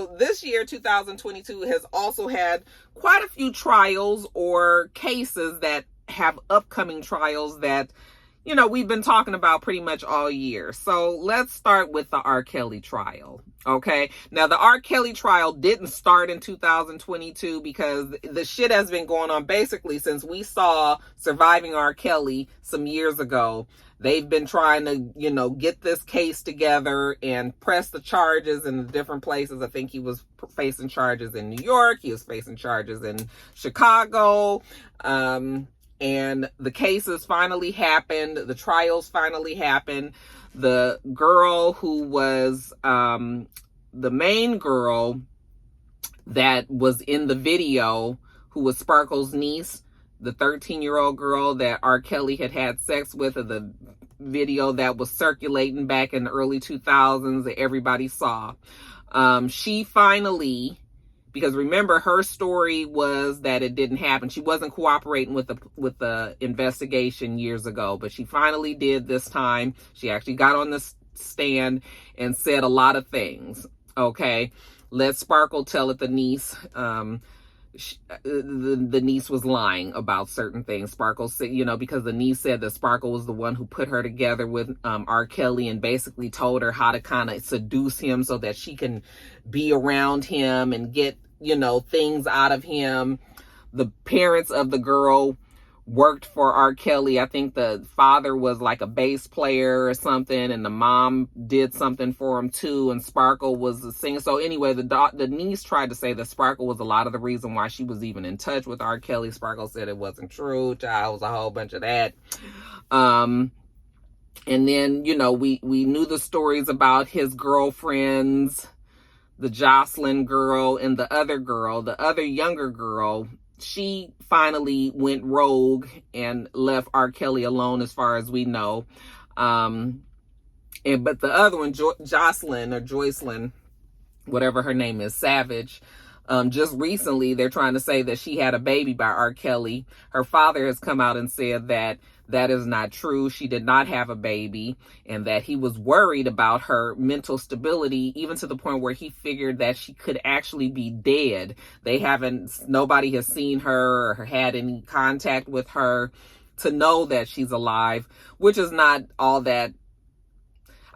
So this year, 2022, has also had quite a few trials or cases that have upcoming trials that, you know, we've been talking about pretty much all year. So let's start with the R. Kelly trial. Okay. Now, the R. Kelly trial didn't start in 2022 because the shit has been going on basically since we saw Surviving R. Kelly some years ago. They've been trying to, you know, get this case together and press the charges in the different places. I think he was facing charges in New York. He was facing charges in Chicago. And the cases finally happened. The trials finally happened. The girl who was the main girl that was in the video, who was Sparkle's niece, the 13-year-old girl that R. Kelly had sex with, of the video that was circulating back in the early 2000s that everybody saw. She finally, because remember, her story was that it didn't happen. She wasn't cooperating with the investigation years ago, but she finally did this time. She actually got on the stand and said a lot of things. Okay, let Sparkle tell it. The niece, the niece was lying about certain things. Sparkle said, you know, because the niece said that Sparkle was the one who put her together with R. Kelly and basically told her how to kind of seduce him so that she can be around him and get, you know, things out of him. The parents of the girl worked for R. Kelly. I think the father was like a bass player or something, and the mom did something for him too, and Sparkle was a singer. So anyway, the niece tried to say that Sparkle was a lot of the reason why she was even in touch with R. Kelly. Sparkle said it wasn't true. Child, was a whole bunch of that. And then, you know, we knew the stories about his girlfriends, the Jocelyn girl and the other girl, the other younger girl. She finally went rogue and left R. Kelly alone, as far as we know. But the other one, Jocelyn or Joycelyn, whatever her name is, Savage, just recently they're trying to say that she had a baby by R. Kelly. Her father has come out and said that that is not true. She did not have a baby, and that he was worried about her mental stability, even to the point where he figured that she could actually be dead. Nobody has seen her or had any contact with her to know that she's alive, which is not all that.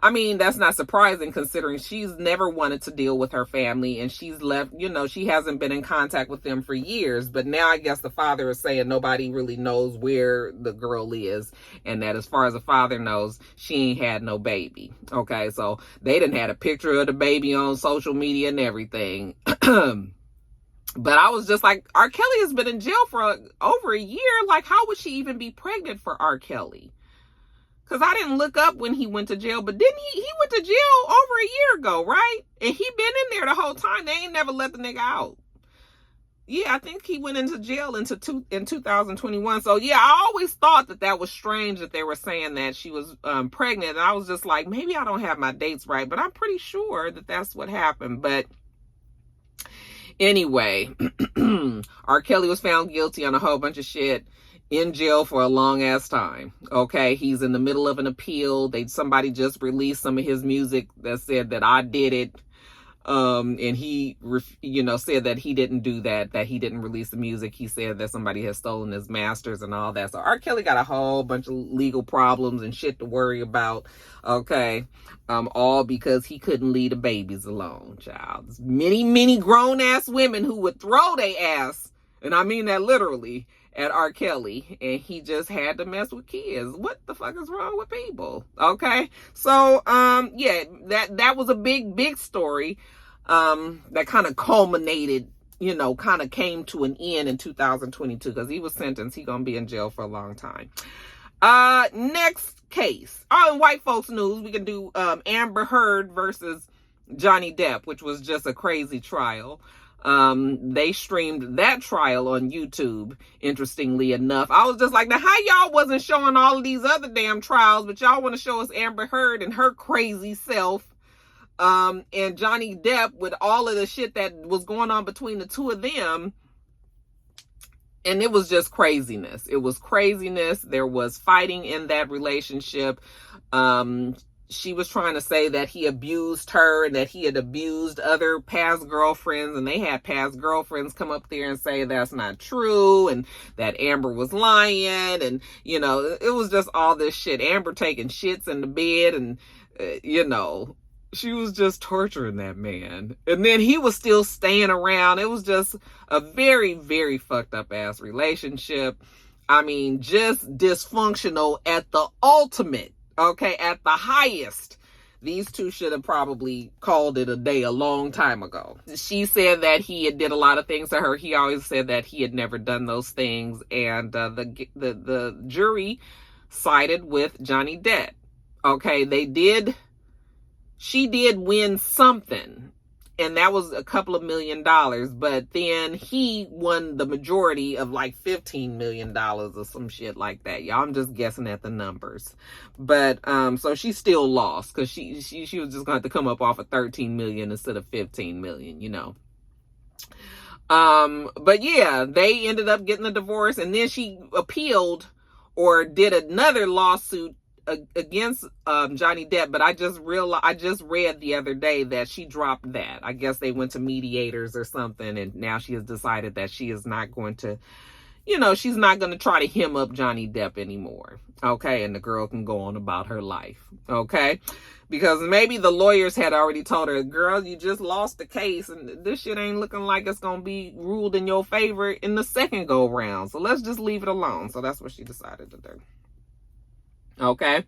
I mean, that's not surprising considering she's never wanted to deal with her family, and she's left, you know, she hasn't been in contact with them for years. But now I guess the father is saying nobody really knows where the girl is, and that as far as the father knows, she ain't had no baby. Okay, so they done had a picture of the baby on social media and everything. But I was just like, R. Kelly has been in jail for over a year. Like, how would she even be pregnant for R. Kelly? Because I didn't look up when he went to jail, but didn't he went to jail over a year ago, right? And he been in there the whole time. They ain't never let the nigga out. Yeah, I think he went into jail in 2021. So yeah, I always thought that was strange that they were saying that she was pregnant. And I was just like, maybe I don't have my dates right, but I'm pretty sure that that's what happened. But anyway, R. Kelly was found guilty on a whole bunch of shit, in jail for a long ass time. Okay, he's in the middle of an appeal. Somebody just released some of his music that said that I did it. And he, you know, said that he didn't do that he didn't release the music. He said that somebody has stolen his masters and all that. So R. Kelly got a whole bunch of legal problems and shit to worry about. Okay. All because he couldn't leave the babies alone, child. There's many grown ass women who would throw their ass, and I mean that literally, at R. Kelly, and he just had to mess with kids. What the fuck is wrong with people? Okay, so yeah, that was a big story that kind of culminated, you know, kind of came to an end in 2022 because he was sentenced. He gonna be in jail for a long time. Next case. In white folks news, we can do Amber Heard versus Johnny Depp, which was just a crazy trial. They streamed that trial on YouTube, interestingly enough. I was just like, now how y'all wasn't showing all of these other damn trials, but y'all want to show us Amber Heard and her crazy self, and Johnny Depp with all of the shit that was going on between the two of them. And it was just craziness. It was craziness. There was fighting in that relationship. she was trying to say that he abused her and that he had abused other past girlfriends, and they had past girlfriends come up there and say that's not true and that Amber was lying. And, you know, it was just all this shit. Amber taking shits in the bed, and, you know, she was just torturing that man. And then he was still staying around. It was just a very, very fucked up ass relationship. I mean, just dysfunctional at the ultimate. Okay, at the highest. These two should have probably called it a day a long time ago. She said that he had did a lot of things to her. He always said that he had never done those things. And the jury sided with Johnny Depp. Okay, she did win something. And that was a couple of $1 million. But then he won the majority of like $15 million or some shit like that. Y'all, I'm just guessing at the numbers. But so she still lost, because she was just going to have to come up off of 13 million instead of 15 million, you know. But yeah, they ended up getting a divorce, and then she appealed or did another lawsuit against Johnny Depp, but I just read the other day that she dropped that. I guess they went to mediators or something, and now she has decided that she is not going to, you know, she's not going to try to hem up Johnny Depp anymore. Okay, and the girl can go on about her life. Okay, because maybe the lawyers had already told her, girl, you just lost the case, and this shit ain't looking like it's going to be ruled in your favor in the second go round, so let's just leave it alone. So that's what she decided to do. Okay,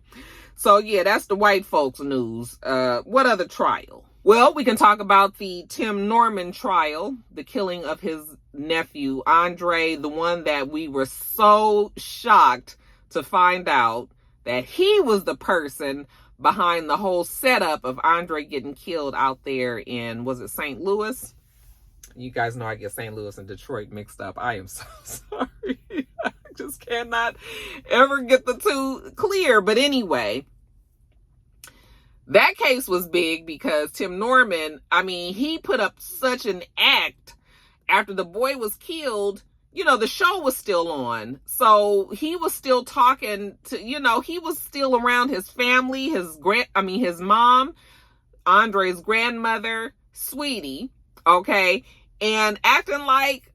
so yeah, that's the white folks news. What other trial? Well, we can talk about the Tim Norman trial, the killing of his nephew, Andre, the one that we were so shocked to find out that he was the person behind the whole setup of Andre getting killed out there in, was it St. Louis? You guys know I get St. Louis and Detroit mixed up. I am so sorry. I just cannot ever get the two clear. But anyway, that case was big because Tim Norman, I mean, he put up such an act after the boy was killed. You know, the show was still on. So he was still talking to, you know, he was still around his family, his mom, Andre's grandmother, Sweetie, okay, and acting like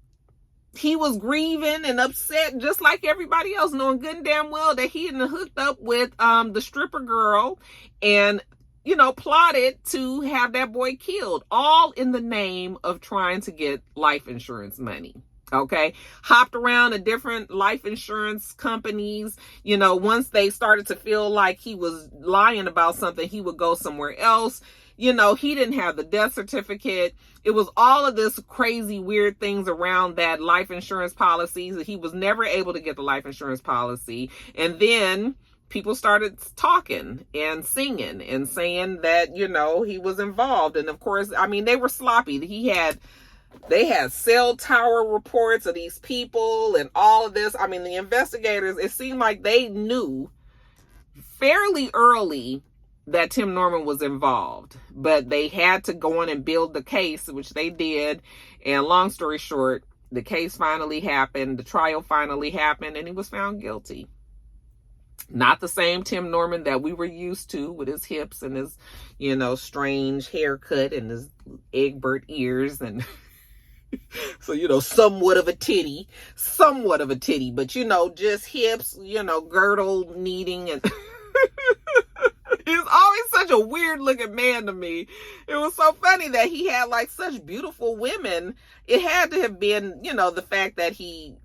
he was grieving and upset just like everybody else, knowing good and damn well that he had hooked up with the stripper girl and, you know, plotted to have that boy killed, all in the name of trying to get life insurance money. Okay, hopped around to different life insurance companies. You know, once they started to feel like he was lying about something, he would go somewhere else. You know, he didn't have the death certificate. It was all of this crazy, weird things around that life insurance policy. He was never able to get the life insurance policy. And then people started talking and singing and saying that, you know, he was involved. And of course, I mean, they were sloppy. They had cell tower reports of these people and all of this. I mean, the investigators, it seemed like they knew fairly early that Tim Norman was involved, but they had to go on and build the case, which they did. And long story short, the case finally happened. The trial finally happened, and he was found guilty. Not the same Tim Norman that we were used to with his hips and his, you know, strange haircut and his Egbert ears and so, you know, somewhat of a titty, but, you know, just hips, you know, girdle needing and he's always such a weird looking man to me. It was so funny that he had like such beautiful women. It had to have been, you know, the fact that he,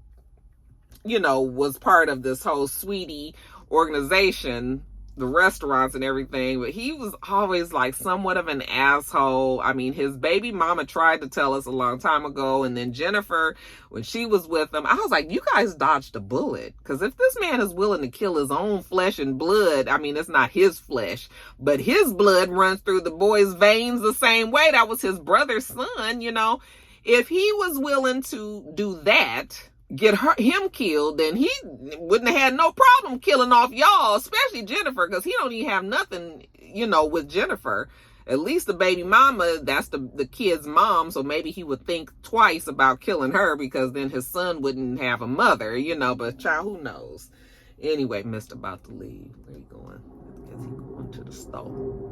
you know, was part of this whole Sweetie organization, the restaurants and everything, but he was always like somewhat of an asshole. I mean, his baby mama tried to tell us a long time ago, and then Jennifer, when she was with him, I was like, you guys dodged a bullet, because if this man is willing to kill his own flesh and blood, I mean, it's not his flesh, but his blood runs through the boy's veins the same way. That was his brother's son, you know. If he was willing to do that, get him killed, then he wouldn't have had no problem killing off y'all, especially Jennifer, because he don't even have nothing, you know, with Jennifer. At least the baby mama, that's the kid's mom, so maybe he would think twice about killing her, because then his son wouldn't have a mother, you know, but child, who knows? Anyway, Mr. About to leave. Where you going? guess he going to the store.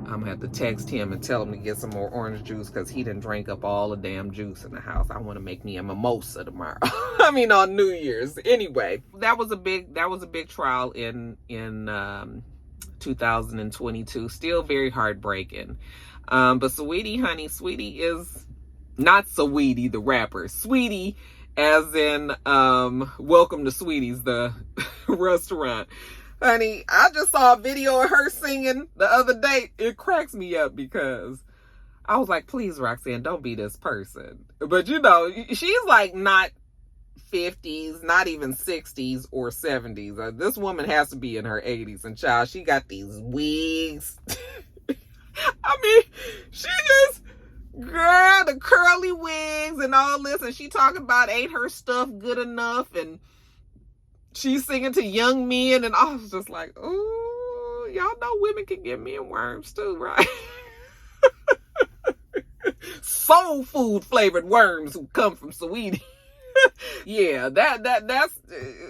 I'm gonna have to text him and tell him to get some more orange juice because he didn't drink up all the damn juice in the house. I want to make me a mimosa tomorrow. I mean, on New Year's. Anyway, that was a big trial in 2022. Still very heartbreaking. But Saweetie, honey, Sweetie is not Saweetie the rapper. Sweetie, as in Welcome to Sweetie's, the restaurant. Honey, I just saw a video of her singing the other day. It cracks me up because I was like, please, Roxanne, don't be this person. But you know, she's like not 50s, not even 60s or 70s. This woman has to be in her 80s. And child, she got these wigs. I mean, she just, girl, the curly wigs and all this. And she talking about ain't her stuff good enough. And she's singing to young men, and I was just like, ooh, y'all know women can get men worms too, right? Soul food flavored worms who come from Saweetie. Yeah, that's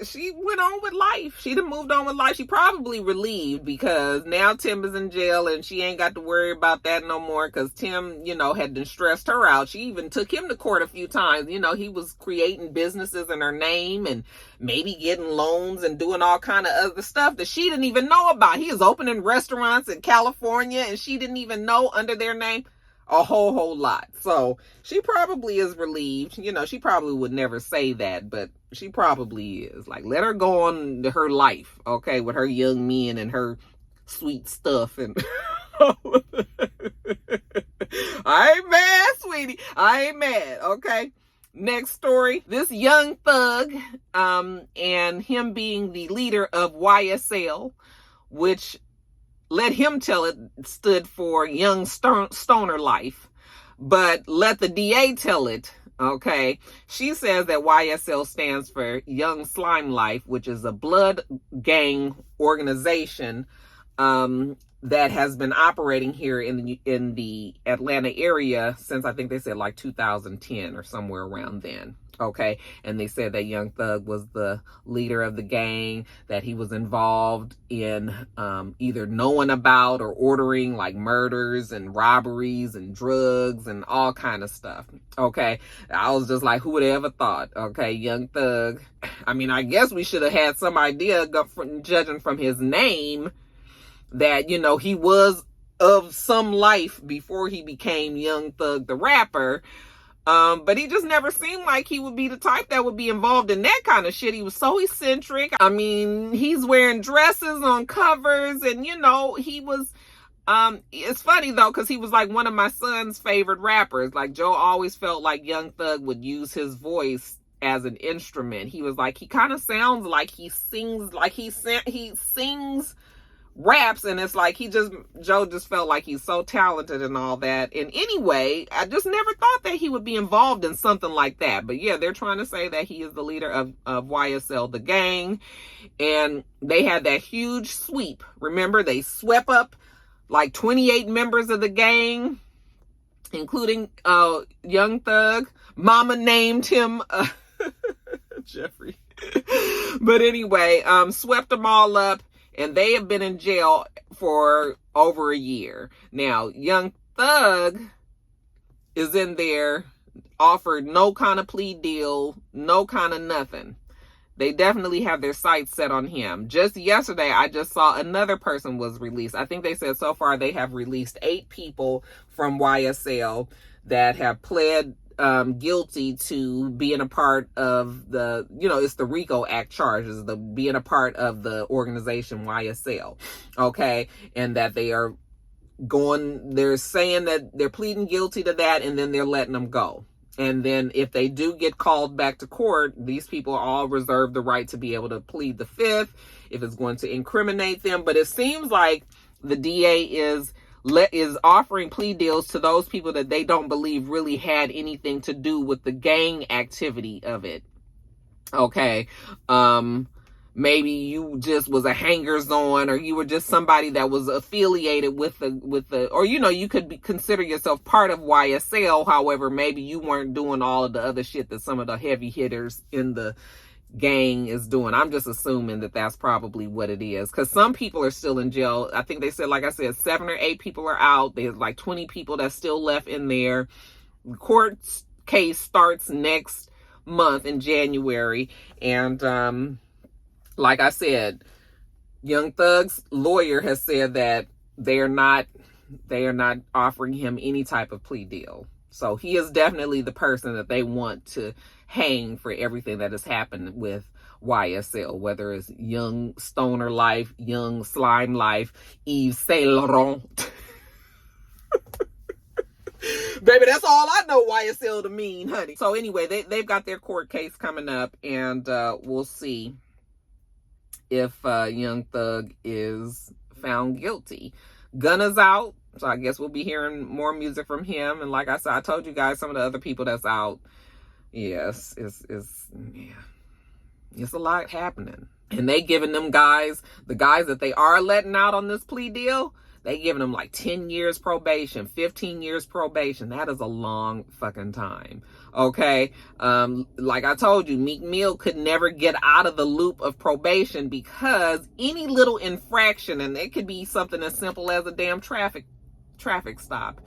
she went on with life. She done moved on with life. She probably relieved because now Tim is in jail and she ain't got to worry about that no more because Tim, you know, had stressed her out. She even took him to court a few times. You know, he was creating businesses in her name and maybe getting loans and doing all kind of other stuff that she didn't even know about. He was opening restaurants in California and she didn't even know under their name. A whole lot. So she probably is relieved. You know, she probably would never say that, but she probably is. Like, let her go on to her life, okay, with her young men and her sweet stuff. And I ain't mad, sweetie. I ain't mad, okay? Next story. This Young Thug, and him being the leader of YSL, which let him tell it stood for Young Stoner Life, but let the DA tell it, okay? She says that YSL stands for Young Slime Life, which is a blood gang organization that has been operating here in the Atlanta area since I think they said like 2010 or somewhere around then. Okay, and they said that Young Thug was the leader of the gang, that he was involved in either knowing about or ordering like murders and robberies and drugs and all kind of stuff. Okay, I was just like, who would have ever thought? Okay, Young Thug. I mean, I guess we should have had some idea, judging from his name, that, you know, he was of some life before he became Young Thug the rapper. But he just never seemed like he would be the type that would be involved in that kind of shit. He was so eccentric. I mean, he's wearing dresses on covers and, you know, he was, it's funny though, because he was like one of my son's favorite rappers. Like Joe always felt like Young Thug would use his voice as an instrument. He was like, he kind of sounds like he sings, like he sings raps, and it's like Joe just felt like he's so talented and all that. And anyway, I just never thought that he would be involved in something like that. But yeah, they're trying to say that he is the leader of YSL, the gang, and they had that huge sweep. Remember, they swept up like 28 members of the gang, including Young Thug. Mama named him Jeffrey. But anyway, swept them all up. And they have been in jail for over a year. Now, Young Thug is in there, offered no kind of plea deal, no kind of nothing. They definitely have their sights set on him. Just yesterday, I just saw another person was released. I think they said so far they have released 8 people from YSL that have pled guilty to being a part of the, you know, it's the RICO Act charges, the being a part of the organization YSL, okay, and that they're saying that they're pleading guilty to that, and then they're letting them go. And then if they do get called back to court, these people all reserve the right to be able to plead the 5th if it's going to incriminate them. But it seems like the DA is offering plea deals to those people that they don't believe really had anything to do with the gang activity of it. Okay. Maybe you just was a hangers-on, or you were just somebody that was affiliated with the, or, you know, you could consider yourself part of YSL. However, maybe you weren't doing all of the other shit that some of the heavy hitters in the gang is doing. I'm just assuming that that's probably what it is, because some people are still in jail. I think they said, like I said, 7 or 8 people are out. There's like 20 people that's still left in there. The court case starts next month in January, and like I said, Young Thug's lawyer has said that they are not offering him any type of plea deal. So he is definitely the person that they want to hang for everything that has happened with YSL, whether it's Young Stoner Life, Young Slime Life, Yves Saint Laurent. Baby, that's all I know YSL to mean, honey. So anyway, they've got their court case coming up, and we'll see if Young Thug is found guilty. Gunna's out, so I guess we'll be hearing more music from him. And like I said, I told you guys some of the other people that's out. Yes, it's a lot happening. And they giving them guys, the guys that they are letting out on this plea deal, they giving them like 10 years probation, 15 years probation. That is a long fucking time. Okay. Like I told you, Meek Mill could never get out of the loop of probation, because any little infraction, and it could be something as simple as a damn traffic stop,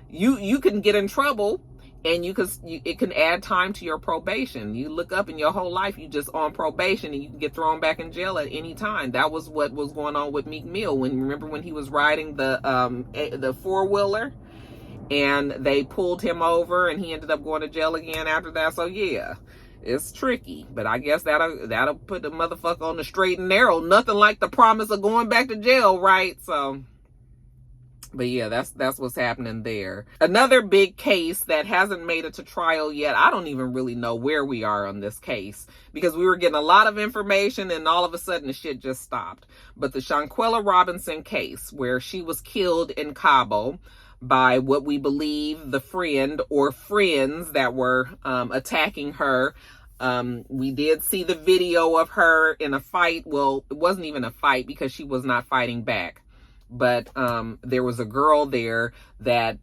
you can get in trouble, and it can add time to your probation. You look up in your whole life, you just on probation, and you can get thrown back in jail at any time. That was what was going on with Meek Mill. Remember when he was riding the 4-wheeler, and they pulled him over, and he ended up going to jail again after that. So yeah, it's tricky, but I guess that'll put the motherfucker on the straight and narrow. Nothing like the promise of going back to jail, right? So. But yeah, that's what's happening there. Another big case that hasn't made it to trial yet. I don't even really know where we are on this case, because we were getting a lot of information and all of a sudden the shit just stopped. But the Shanquella Robinson case, where she was killed in Cabo by what we believe the friend or friends that were attacking her. We did see the video of her in a fight. Well, it wasn't even a fight, because she was not fighting back. But there was a girl there that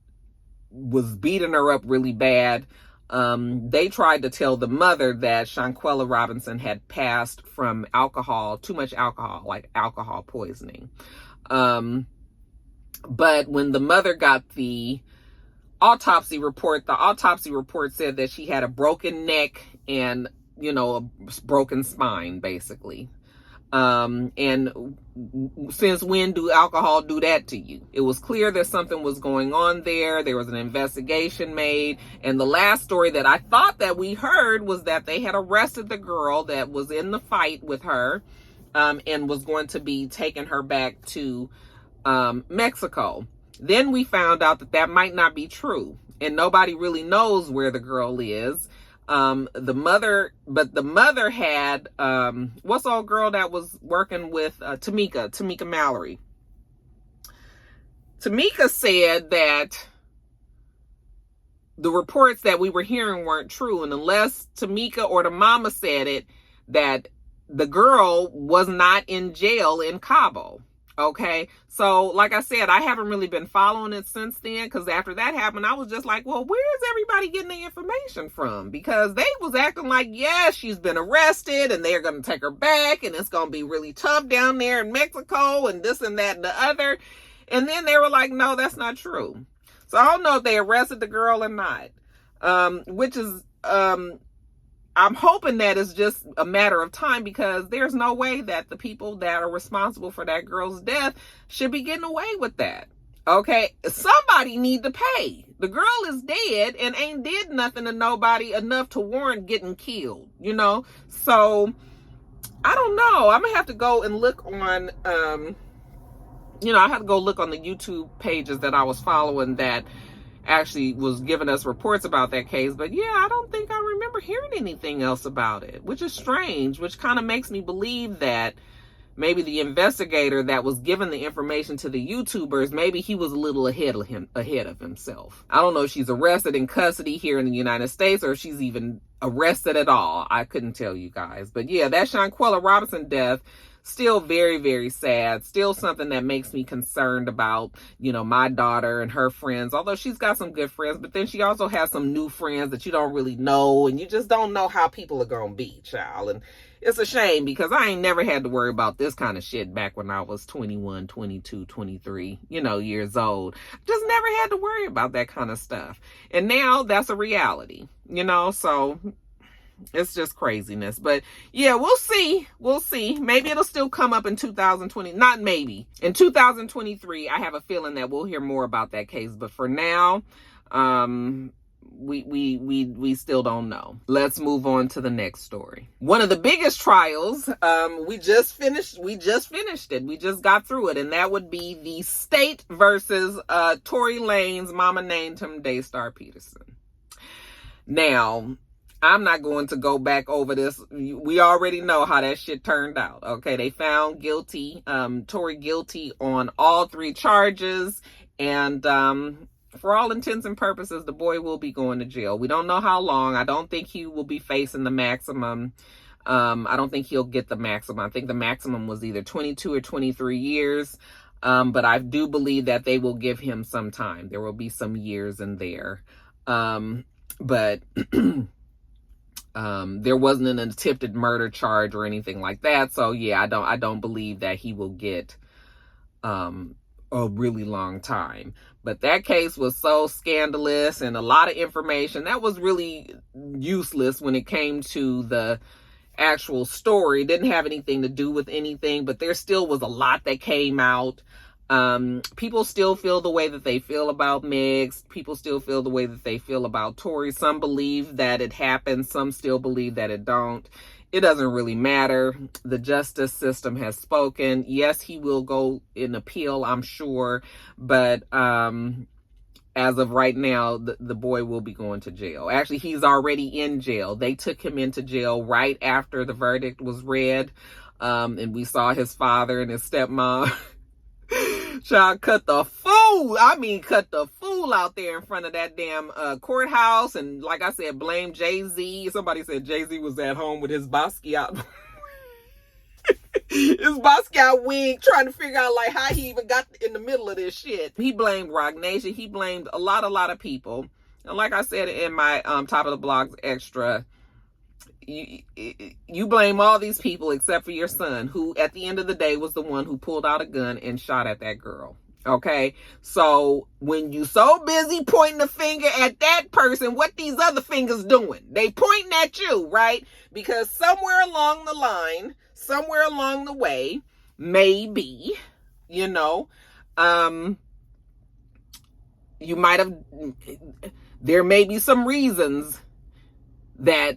was beating her up really bad. They tried to tell the mother that Shanquella Robinson had passed from alcohol, too much alcohol, like alcohol poisoning. But when the mother got the autopsy report said that she had a broken neck and, a broken spine, basically. And since when do alcohol do that to you? It was clear that something was going on there. There was an investigation made. And the last story that I thought that we heard was that they had arrested the girl that was in the fight with her, and was going to be taking her back to Mexico. Then we found out that might not be true, and nobody really knows where the girl is. The mother had, what's the old girl that was working with, Tamika Mallory. Tamika said that the reports that we were hearing weren't true. And unless Tamika or the mama said it, that the girl was not in jail in Cabo. Okay. So like I said, I haven't really been following it since then, because after that happened, I was just like, well, where's everybody getting the information from? Because they was acting like, yeah, she's been arrested and they're going to take her back and it's going to be really tough down there in Mexico and this and that and the other. And then they were like, no, that's not true. So I don't know if they arrested the girl or not, which is, I'm hoping that it's just a matter of time, because there's no way that the people that are responsible for that girl's death should be getting away with that. Okay, somebody need to pay. The girl is dead and ain't did nothing to nobody enough to warrant getting killed, So I don't know. I'm gonna have to go and look on, I have to go look on the YouTube pages that I was following that actually was giving us reports about that case. But yeah, I don't think I remember hearing anything else about it, which is strange, which kind of makes me believe that maybe the investigator that was giving the information to the YouTubers, maybe he was a little ahead of himself. I don't know if she's arrested in custody here in the United States, or if she's even arrested at all. I couldn't tell you guys. But yeah, that Shanquella Robinson death still very, very sad. Still something that makes me concerned about, my daughter and her friends. Although she's got some good friends, but then she also has some new friends that you don't really know, and you just don't know how people are gonna be, child. And it's a shame, because I ain't never had to worry about this kind of shit back when I was 21, 22, 23, years old. Just never had to worry about that kind of stuff. And now that's a reality, so it's just craziness. But yeah, we'll see. Maybe it'll still come up in 2020. Not maybe. In 2023, I have a feeling that we'll hear more about that case. But for now, we still don't know. Let's move on to the next story. One of the biggest trials, we just finished it. We just got through it, and that would be the state versus Tory Lanez, mama named him Daystar Peterson. Now, I'm not going to go back over this. We already know how that shit turned out. Okay, they found Tory guilty on all 3 charges, and for all intents and purposes, the boy will be going to jail. We don't know how long. I don't think he will be facing the maximum. I don't think he'll get the maximum. I think the maximum was either 22 or 23 years. But I do believe that they will give him some time. There will be some years in there. But there wasn't an attempted murder charge or anything like that. So yeah, I don't believe that he will get a really long time. But that case was so scandalous, and a lot of information that was really useless when it came to the actual story. It didn't have anything to do with anything, but there still was a lot that came out. People still feel the way that they feel about Megs. People still feel the way that they feel about Tory. Some believe that it happened. Some still believe that it don't. It doesn't really matter. The justice system has spoken. Yes, he will go in appeal, I'm sure. But as of right now, the boy will be going to jail. Actually, he's already in jail. They took him into jail right after the verdict was read. And we saw his father and his stepmom child cut the fool out there in front of that damn courthouse. And like I said, blame Jay-Z. Somebody said Jay-Z was at home with his Basquiat wig, trying to figure out like how he even got in the middle of this shit. He blamed Rock Nation. He blamed a lot of people. And like I said in my top of the blogs extra, you blame all these people except for your son, who at the end of the day was the one who pulled out a gun and shot at that girl. Okay, so when you so busy pointing the finger at that person, what these other fingers doing? They pointing at you, right? Because somewhere along the line, somewhere along the way, maybe, you might have, there may be some reasons that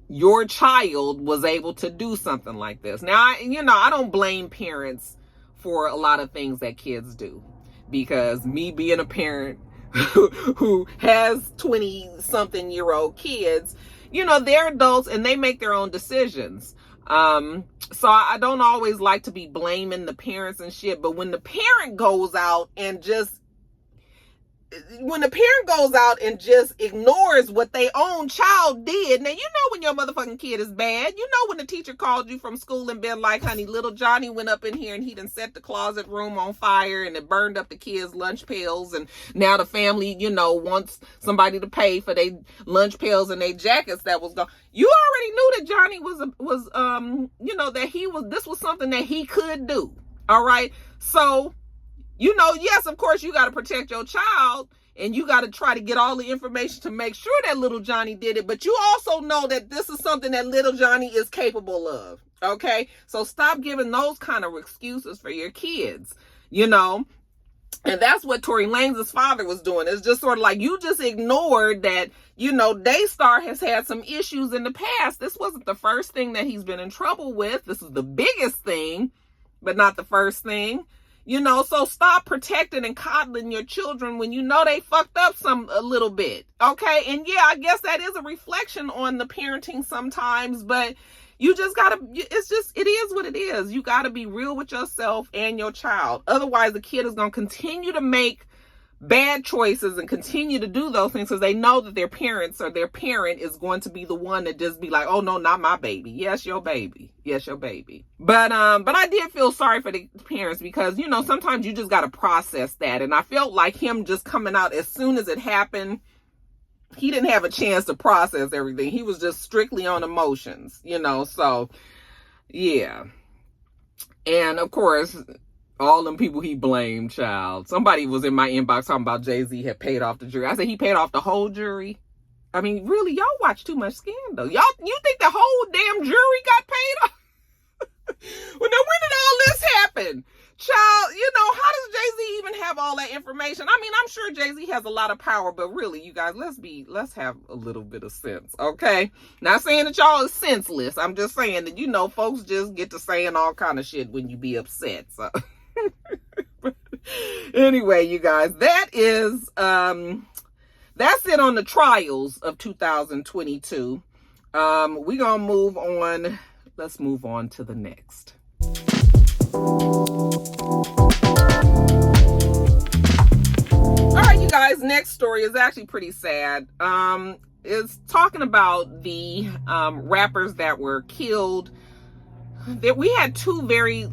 your child was able to do something like this. Now, I don't blame parents for a lot of things that kids do, because me being a parent who has 20-something-year-old kids, they're adults and they make their own decisions. So I don't always like to be blaming the parents and shit, but when the parent goes out and just ignores what their own child did. Now, when your motherfucking kid is bad. When the teacher called you from school and been like, honey, little Johnny went up in here and he done set the closet room on fire and it burned up the kids' lunch pails. And now the family, wants somebody to pay for their lunch pails and their jackets that was gone. You already knew that Johnny this was something that he could do. All right. So, yes, of course, you got to protect your child and you got to try to get all the information to make sure that little Johnny did it. But you also know that this is something that little Johnny is capable of. Okay, so stop giving those kind of excuses for your kids, And that's what Tory Lanez's father was doing. It's just sort of like you just ignored that, Daystar has had some issues in the past. This wasn't the first thing that he's been in trouble with. This is the biggest thing, but not the first thing. So stop protecting and coddling your children when they fucked up a little bit. Okay. And yeah, I guess that is a reflection on the parenting sometimes, but you just gotta, it is what it is. You gotta be real with yourself and your child. Otherwise the kid is going to continue to make bad choices and continue to do those things because they know that their parents or their parent is going to be the one that just be like, oh no, not my baby. Yes, your baby. Yes, your baby. But I did feel sorry for the parents because, you know, sometimes you just got to process that. And I felt like him just coming out as soon as it happened, he didn't have a chance to process everything. He was just strictly on emotions, you know, so yeah. And of course, all them people he blamed, child. Somebody was in my inbox talking about Jay-Z had paid off the jury. I said he paid off the whole jury. I mean, really, y'all watch too much Scandal. You think the whole damn jury got paid off? Well, now when did all this happen? Child, you know, how does Jay-Z even have all that information? I mean, I'm sure Jay-Z has a lot of power, but really, you guys, let's have a little bit of sense, okay? Not saying that y'all is senseless. I'm just saying that, you know, folks just get to saying all kind of shit when you be upset, so... Anyway, you guys, that's it on the trials of 2022. We're gonna move on. Let's move on to the next. All right, you guys, next story is actually pretty sad. It's talking about the rappers that were killed. We had two very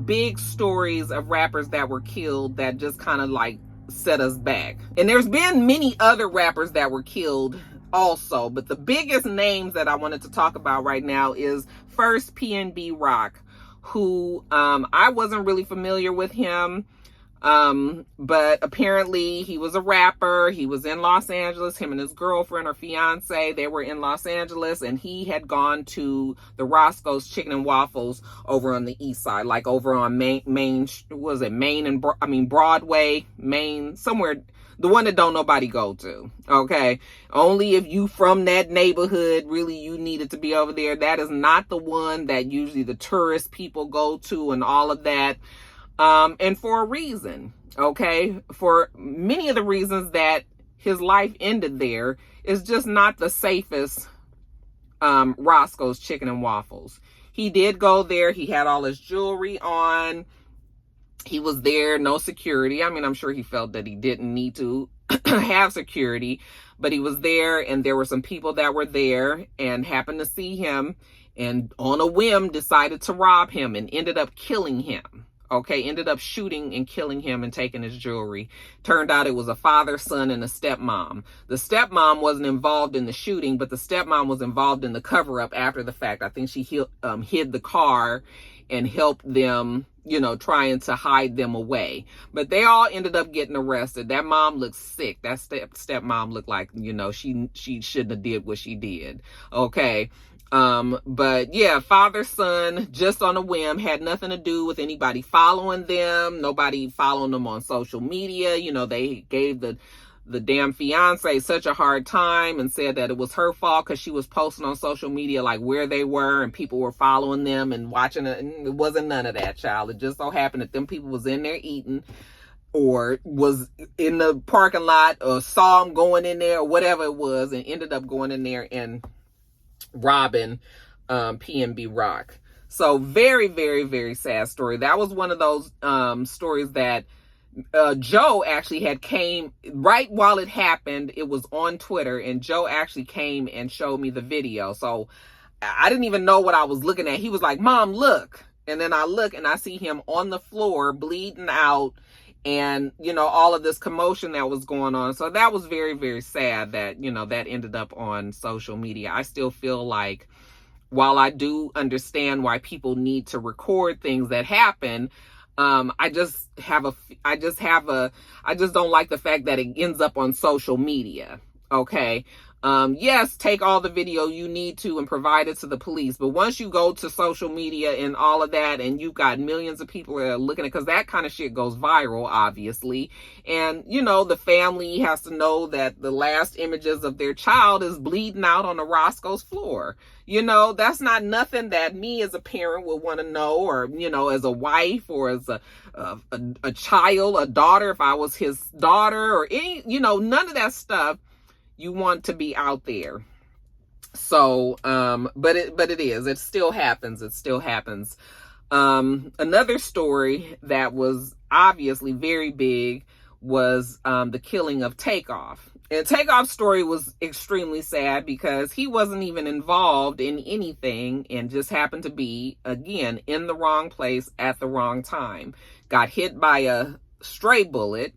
big stories of rappers that were killed that just kind of like set us back. And there's been many other rappers that were killed also, but the biggest names that I wanted to talk about right now is first PnB Rock, who I wasn't really familiar with him. But apparently he was a rapper. He was in Los Angeles, him and his girlfriend or fiance, they were in Los Angeles, and he had gone to the Roscoe's Chicken and Waffles over on the east side, like over on Broadway, Main, somewhere, the one that don't nobody go to. Okay. Only if you from that neighborhood, really you needed to be over there. That is not the one that usually the tourist people go to and all of that. And for a reason, okay? For many of the reasons that his life ended there is just not the safest Roscoe's Chicken and Waffles. He did go there. He had all his jewelry on. He was there, no security. I mean, I'm sure he felt that he didn't need to have security, but he was there, and there were some people that were there and happened to see him and on a whim decided to rob him and ended up killing him. Okay, ended up shooting and killing him and taking his jewelry. Turned out it was a father, son, and a stepmom. The stepmom wasn't involved in the shooting, but the stepmom was involved in the cover-up after the fact. I think she hid the car and helped them, you know, trying to hide them away. But they all ended up getting arrested. That mom looked sick. That stepmom looked like, you know, she shouldn't have did what she did. Okay. But yeah, father, son, just on a whim, had nothing to do with anybody following them, nobody following them on social media. You know, they gave the damn fiance such a hard time and said that it was her fault because she was posting on social media like where they were and people were following them and watching it. And it wasn't none of that, child. It just so happened that them people was in there eating or was in the parking lot or saw them going in there or whatever it was and ended up going in there and robbing PnB Rock. So very, very, very sad story. That was one of those stories that Joe actually had came right while it happened. It was on Twitter, and Joe actually came and showed me the video. So I didn't even know what I was looking at. He was like, "Mom, look." And then I look and I see him on the floor bleeding out and, you know, all of this commotion that was going on. So that was very, very sad that, you know, that ended up on social media. I still feel like while I do understand why people need to record things that happen, I just don't like the fact that it ends up on social media. Okay. Yes, take all the video you need to and provide it to the police. But once you go to social media and all of that, and you've got millions of people that are looking at, because that kind of shit goes viral, obviously. And, you know, the family has to know that the last images of their child is bleeding out on the Roscoe's floor. You know, that's not nothing that me as a parent would want to know, or, you know, as a wife or as a child, a daughter, if I was his daughter or any, you know, none of that stuff you want to be out there. So, but it still happens. It still happens. Another story that was obviously very big was the killing of Takeoff. And Takeoff's story was extremely sad because he wasn't even involved in anything and just happened to be, again, in the wrong place at the wrong time. Got hit by a stray bullet.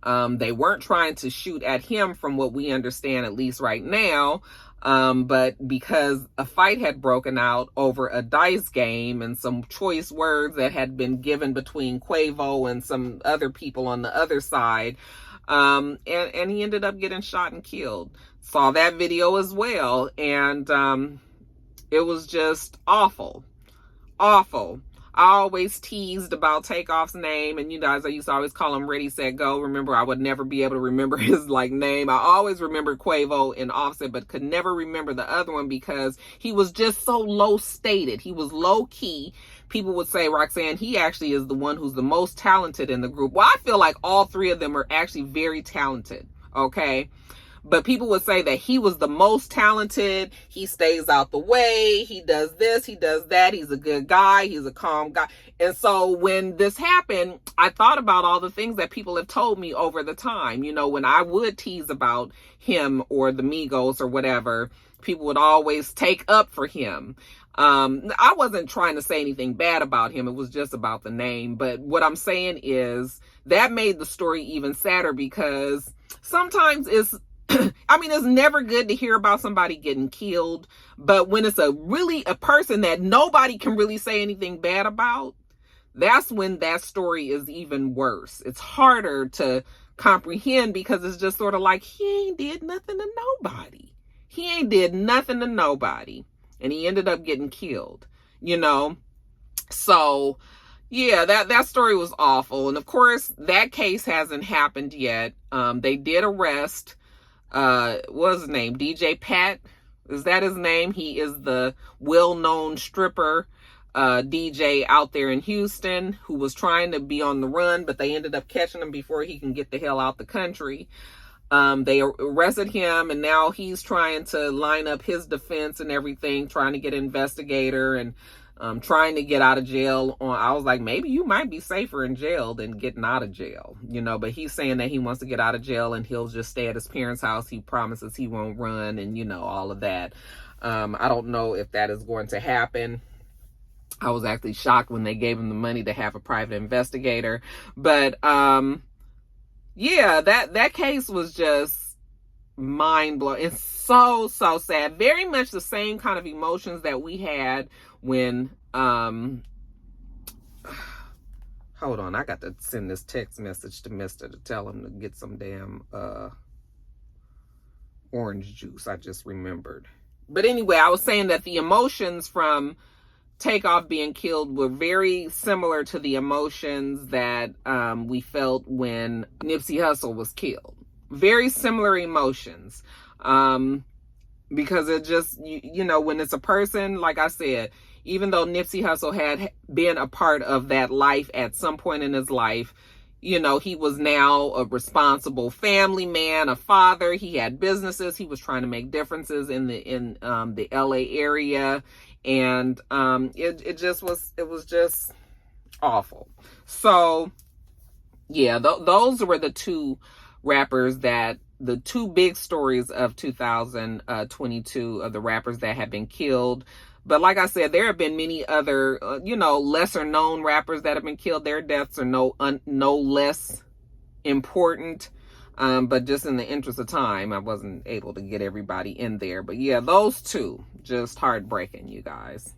They weren't trying to shoot at him from what we understand, at least right now. But because a fight had broken out over a dice game and some choice words that had been given between Quavo and some other people on the other side, and he ended up getting shot and killed. Saw that video as well, and it was just awful. I always teased about Takeoff's name, and you guys, I used to always call him Ready, Set, Go. Remember, I would never be able to remember his name. I always remembered Quavo and Offset, but could never remember the other one because he was just so low stated. He was low key. People would say, Roxanne, he actually is the one who's the most talented in the group. Well, I feel like all three of them are actually very talented, okay? But people would say that he was the most talented. He stays out the way. He does this. He does that. He's a good guy. He's a calm guy. And so when this happened, I thought about all the things that people have told me over the time. You know, when I would tease about him or the Migos or whatever, people would always take up for him. I wasn't trying to say anything bad about him. It was just about the name. But what I'm saying is that made the story even sadder because sometimes it's never good to hear about somebody getting killed, but when it's a person that nobody can really say anything bad about, that's when that story is even worse. It's harder to comprehend because it's just sort of like, he ain't did nothing to nobody. And he ended up getting killed, you know? So yeah, that story was awful. And of course, that case hasn't happened yet. They did arrest what's his name? DJ Pat. Is that his name? He is the well-known stripper DJ out there in Houston who was trying to be on the run, but they ended up catching him before he can get the hell out the country. They arrested him, and now he's trying to line up his defense and everything, trying to get an investigator and trying to get out of jail. I was like, maybe you might be safer in jail than getting out of jail, you know, but he's saying that he wants to get out of jail and he'll just stay at his parents' house. He promises he won't run and, you know, all of that. I don't know if that is going to happen. I was actually shocked when they gave him the money to have a private investigator. But yeah, that case was just mind-blowing. It's so sad. Very much the same kind of emotions that we had when hold on, I got to send this text message to Mister to tell him to get some damn orange juice. I just remembered. But anyway, I was saying that the emotions from Takeoff being killed were very similar to the emotions that we felt when Nipsey Hussle was killed. Very similar emotions. Because it just, you know, when it's a person, like I said, even though Nipsey Hussle had been a part of that life at some point in his life, you know, he was now a responsible family man, a father. He had businesses. He was trying to make differences in the LA area. And it was just awful. So yeah, those were the two rappers the two big stories of 2022 of the rappers that have been killed. But like I said, there have been many other, lesser known rappers that have been killed. Their deaths are no less important. But just in the interest of time, I wasn't able to get everybody in there. But yeah, those two, just heartbreaking, you guys.